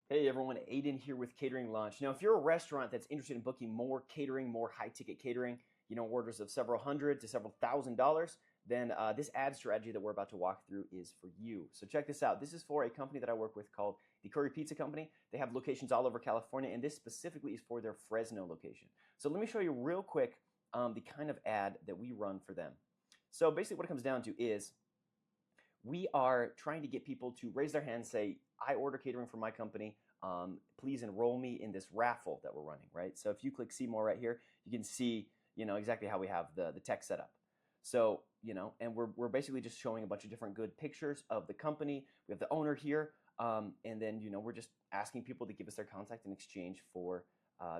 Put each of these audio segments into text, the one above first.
Hey everyone, Aidan here with Catering Launch. Now, if you're a restaurant that's interested in booking more catering, more high-ticket catering, orders of several hundred to several $1,000s, then this ad strategy that we're about to walk through is for you. So check this out. This is for a company that I work with called the Curry Pizza Company. They have locations all over California, and this specifically is for their Fresno location. So let me show you real quick the kind of ad that we run for them. So basically what it comes down to is we are trying to get people to raise their hand, say, I order catering for my company. Please enroll me in this raffle that we're running, right? So if you click see more right here, you can see, exactly how we have the text set up. So, and we're basically just showing a bunch of different good pictures of the company. We have the owner here. And then, we're just asking people to give us their contact in exchange for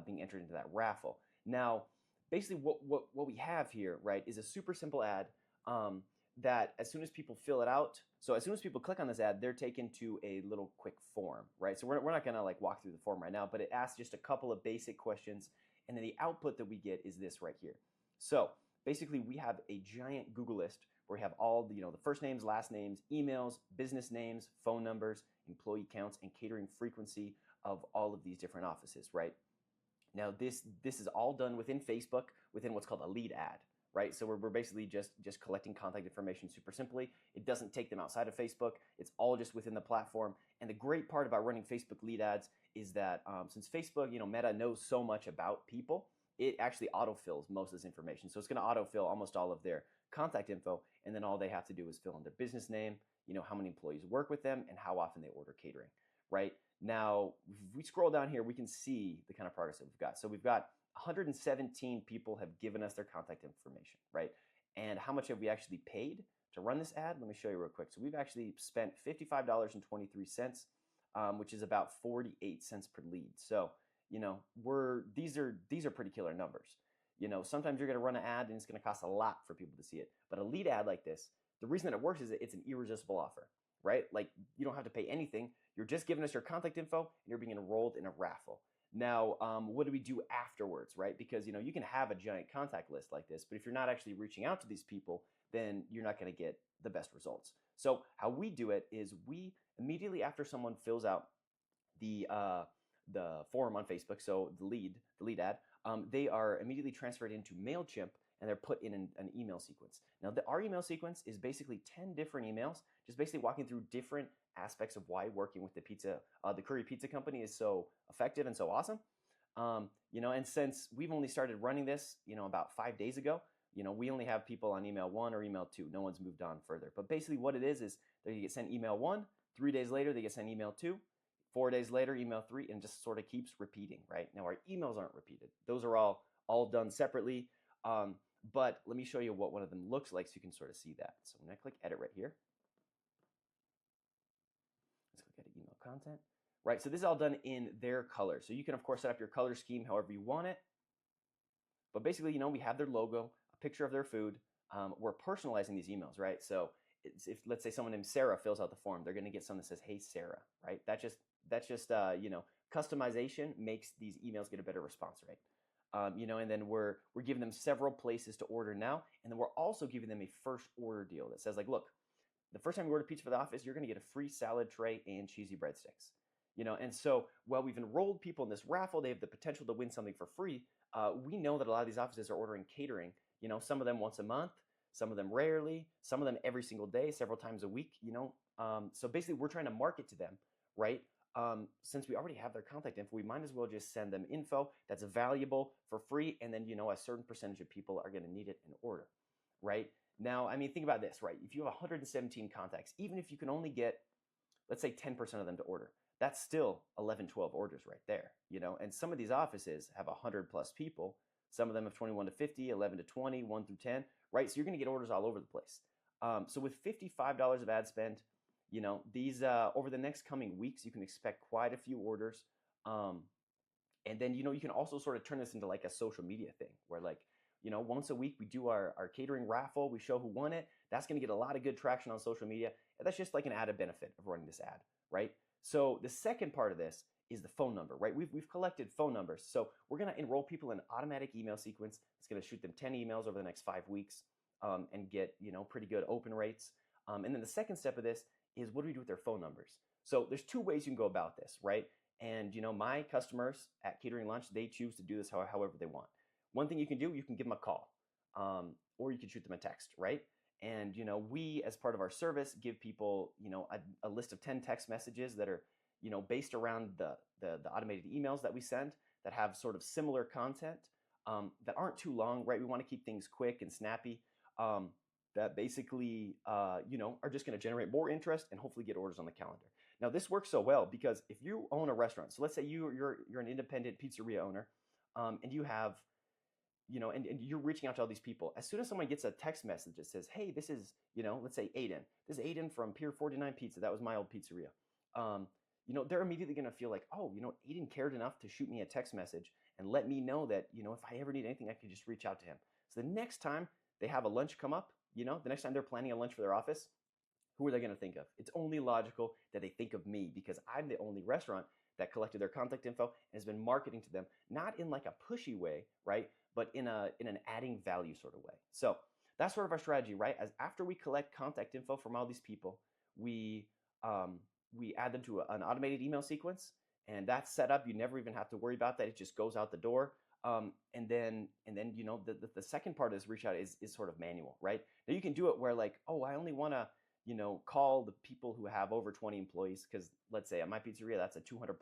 being entered into that raffle. Now, basically what we have here, right, is a super simple ad. That as soon as people fill it out, so as soon as people click on this ad, they're taken to a little quick form, right? So we're not gonna like walk through the form right now, but it asks just a couple of basic questions, and then the output that we get is this right here. So basically we have a giant Google list where we have all the, the first names, last names, emails, business names, phone numbers, employee counts, and catering frequency of all of these different offices, right? Now this is all done within Facebook, within what's called a lead ad. Right? So we're basically just collecting contact information super simply. It doesn't take them outside of Facebook. It's all just within the platform. And the great part about running Facebook lead ads is that since Facebook, Meta knows so much about people, it actually autofills most of this information. So it's going to autofill almost all of their contact info, and then all they have to do is fill in their business name, how many employees work with them, and how often they order catering. Right? Now, if we scroll down here, we can see the kind of progress that we've got. So we've got 117 people have given us their contact information, right? And how much have we actually paid to run this ad? Let me show you real quick. So we've actually spent $55.23, which is about 48 cents per lead. So, these are pretty killer numbers. Sometimes you're going to run an ad and it's going to cost a lot for people to see it. But a lead ad like this, the reason that it works is that it's an irresistible offer, right? Like you don't have to pay anything. You're just giving us your contact info and you're being enrolled in a raffle. Now, what do we do afterwards, right? Because, you can have a giant contact list like this, but if you're not actually reaching out to these people, then you're not going to get the best results. So how we do it is we immediately after someone fills out the forum on Facebook, so the lead ad, they are immediately transferred into MailChimp and they're put in an email sequence. Now, our email sequence is basically 10 different emails, just basically walking through different aspects of why working with the Curry Pizza Company is so effective and so awesome. And since we've only started running this, about 5 days ago, we only have people on email 1 or email 2. No one's moved on further. But basically what it is they get sent email 1, 3 days later they get sent email 2, 4 days later email 3, and just sort of keeps repeating, right? Now our emails aren't repeated. Those are all done separately. But let me show you what one of them looks like so you can sort of see that. So I'm going to click edit right here. Let's click edit email content. Right, so this is all done in their color. So you can, of course, set up your color scheme however you want it. But basically, we have their logo, a picture of their food. We're personalizing these emails, right? So if let's say someone named Sarah fills out the form, they're going to get something that says, "Hey, Sarah," right? That's just customization makes these emails get a better response rate. And then we're giving them several places to order now, and then we're also giving them a first order deal that says, like, look, the first time you order pizza for the office, you're going to get a free salad tray and cheesy breadsticks. And so while we've enrolled people in this raffle, they have the potential to win something for free. We know that a lot of these offices are ordering catering. Some of them once a month, some of them rarely, some of them every single day, several times a week. So basically, we're trying to market to them, right? Since we already have their contact info, we might as well just send them info that's valuable for free, and then a certain percentage of people are going to need it and order, right? Now, I mean, think about this, right? If you have 117 contacts, even if you can only get, let's say, 10% of them to order, that's still 11, 12 orders right there, and some of these offices have 100 plus people. Some of them have 21 to 50, 11 to 20, 1 through 10, right? So you're going to get orders all over the place. So with $55 of ad spend, these over the next coming weeks, you can expect quite a few orders. And then, you can also sort of turn this into like a social media thing where once a week we do our catering raffle, we show who won it. That's going to get a lot of good traction on social media. And that's just like an added benefit of running this ad, right? So the second part of this is the phone number, right? We've collected phone numbers. So we're going to enroll people in an automatic email sequence. It's going to shoot them 10 emails over the next 5 weeks and get, pretty good open rates. And then the second step of this is what do we do with their phone numbers? So there's two ways you can go about this, right? And my customers at Catering Launch, they choose to do this however they want. One thing you can do, you can give them a call, or you can shoot them a text, right? And we, as part of our service, give people a list of 10 text messages that are based around the automated emails that we send that have sort of similar content, that aren't too long, right? We want to keep things quick and snappy, that basically are just going to generate more interest and hopefully get orders on the calendar. Now this works so well because if you own a restaurant, so let's say you're an independent pizzeria owner, and you have and you're reaching out to all these people. As soon as someone gets a text message that says, hey, this is, let's say Aidan. This is Aidan from Pier 49 Pizza. That was my old pizzeria. They're immediately going to feel like, oh, Aidan cared enough to shoot me a text message and let me know that, if I ever need anything, I can just reach out to him. So the next time they have a lunch come up, the next time they're planning a lunch for their office, who are they going to think of? It's only logical that they think of me because I'm the only restaurant that collected their contact info and has been marketing to them, not in like a pushy way, right? But in an adding value sort of way. So that's sort of our strategy, right? As after we collect contact info from all these people, we add them to an automated email sequence, and that's set up. You never even have to worry about that. It just goes out the door. And then the second part of this reach out is sort of manual, right? Now you can do it where like, oh, I only want to call the people who have over 20 employees, because let's say at my pizzeria, that's a $200+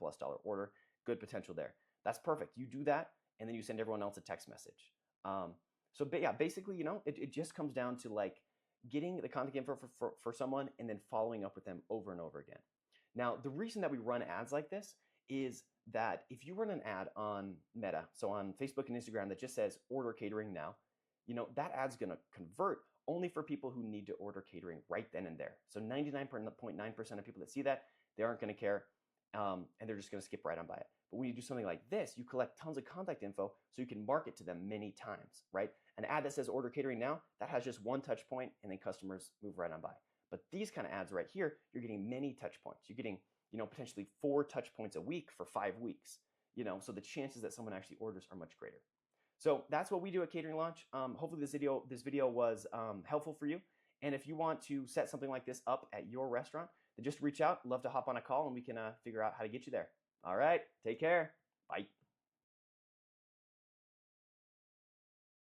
order, good potential there. That's perfect. You do that, and then you send everyone else a text message. Basically, it just comes down to like getting the contact info for someone and then following up with them over and over again. Now, the reason that we run ads like this is that if you run an ad on Meta, so on Facebook and Instagram that just says order catering now, that ad's going to convert only for people who need to order catering right then and there. So 99.9% of people that see that, they aren't going to care, and they're just going to skip right on by it. But when you do something like this, you collect tons of contact info so you can market to them many times, right? An ad that says order catering now, that has just one touch point, and then customers move right on by. But these kind of ads right here, you're getting many touch points. You're getting potentially 4 touch points a week for 5 weeks. So the chances that someone actually orders are much greater. So that's what we do at Catering Launch. Hopefully this video was helpful for you. And if you want to set something like this up at your restaurant, then just reach out. Love to hop on a call and we can figure out how to get you there. All right, take care. Bye.